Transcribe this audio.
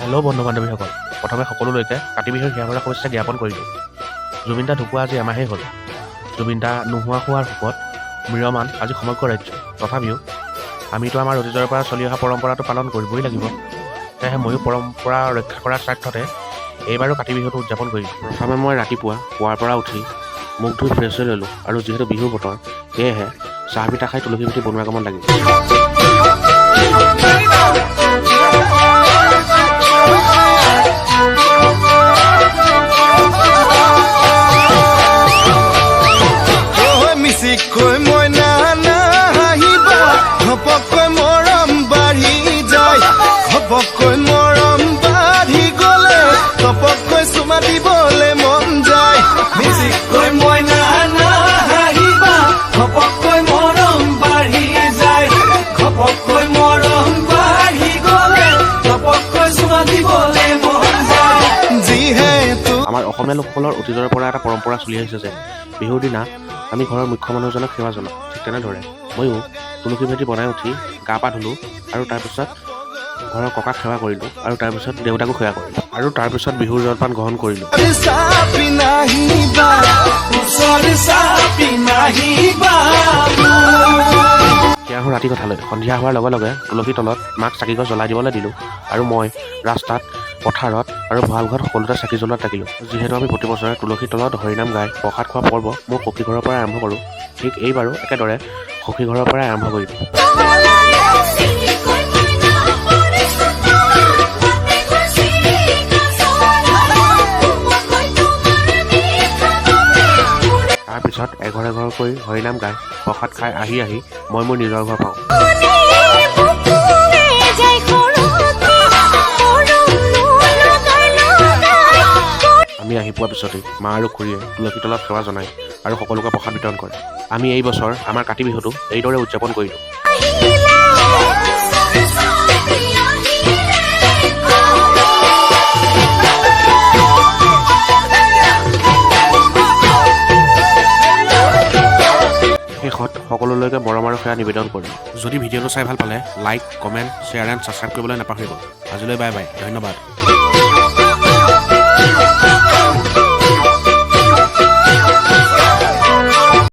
Hello' বন্ধু বান্ধৱীসকল, প্ৰথমে সকলোলৈকে কাতি বিহুৰ হিয়াভৰা শুভেচ্ছা জ্ঞাপন কৰিলোঁ। জুবিন দা ঢুকুৱা আজি এমাহেই হ'ল। জুবিন দা নোহোৱা হোৱাৰ শোকত ম্ৰিয়মান আজি সমগ্ৰ ৰাজ্য। তথাপিও আমিতো আমাৰ অতীজৰ পৰা চলি অহা পৰম্পৰাটো পালন কৰিবই লাগিব। সেয়েহে ময়ো পৰম্পৰা ৰক্ষা কৰাৰ স্বাৰ্থতে এইবাৰো কাতি বিহুটো উদযাপন কৰিলোঁ। প্ৰথমে মই ৰাতিপুৱা পুৱাৰ পৰা উঠি মুখ ধুই ফ্ৰেছ হৈ ল'লোঁ আৰু যিহেতু বিহুৰ বতৰ সেয়েহে চাহ পিঠা খাই তুলসী ভেটি বনোৱাৰ কামত লাগিল। মিচিকৈ মইনা নাহিবা, ঘপকৈ মৰম বাঢ়ি যায়, ঘপকৈ মৰম বাঢ়ি গ'লে ঘপকৈ চুমা দিবলে মন যায়। মিচিকৈ মইনা নাহিবা, ঘপকৈ মৰম বাঢ়ি যায়, ঘপকৈ মৰম বাঢ়ি গ'লে ঘপকৈ চুমা দিবলে মন যায়। যিহেতু আমাৰ অসমীয়া লোকসকলৰ অতীজৰ পৰা এটা পৰম্পৰা চলি আহিছে যে বিহুৰ দিনা আমি ঘৰৰ মুখ্য মানুহজনক সেৱা জনাওঁ। ঠিক তেনেদৰে ময়ো তুলসী ভেটি বনাই উঠি গা পা ধুলোঁ আৰু তাৰপিছত ঘৰৰ ককাক সেৱা কৰিলোঁ আৰু তাৰপিছত দেউতাকো সেৱা কৰিলোঁ আৰু তাৰপিছত বিহুৰ জলপান গ্ৰহণ কৰিলোঁ। চাপি নাহিবা, ওচৰ চাপি নাহিবা। সেয়া হ'ল ৰাতি কথালৈ। সন্ধিয়া হোৱাৰ লগে লগে তুলসীৰ তলত মাক চাকি গছ জ্বলাই দিবলৈ দিলোঁ আৰু মই ৰাস্তাত, পথাৰত আৰু ভঁৰাল ঘৰত সকলোতে চাকি জ্বলোৱাত থাকিলোঁ। যিহেতু আমি প্ৰতি বছৰে তুলসীৰ তলত হৰিনাম গাই প্ৰসাদ খোৱা পৰ্ব মোৰ সখী ঘৰৰ পৰাই আৰম্ভ কৰোঁ, ঠিক এইবাৰো একেদৰে সখী ঘৰৰ পৰাই আৰম্ভ কৰিলোঁ। তাৰপিছত এঘৰ এঘৰকৈ হৰিনাম গাই প্ৰসাদ খাই আহি মই মোৰ নিজৰ ঘৰ পাওঁ। আমি আহি পোৱাৰ পিছতেই মা আৰু খুৰীয়ে তুলসী তলত সেৱা জনায় আৰু সকলোকে প্ৰসাদ বিতৰণ কৰে। আমি এই বছৰ আমাৰ কাতি বিহুটো এইদৰে উদযাপন কৰিলোঁ। শেষত সকলোলৈকে মৰম আৰু সেৱা নিবেদন কৰিম। যদি ভিডিঅ'টো চাই ভাল পালে like, comment, share and subscribe কৰিবলৈ নাপাহৰিব। আজিলৈ বাই বাই, ধন্যবাদ।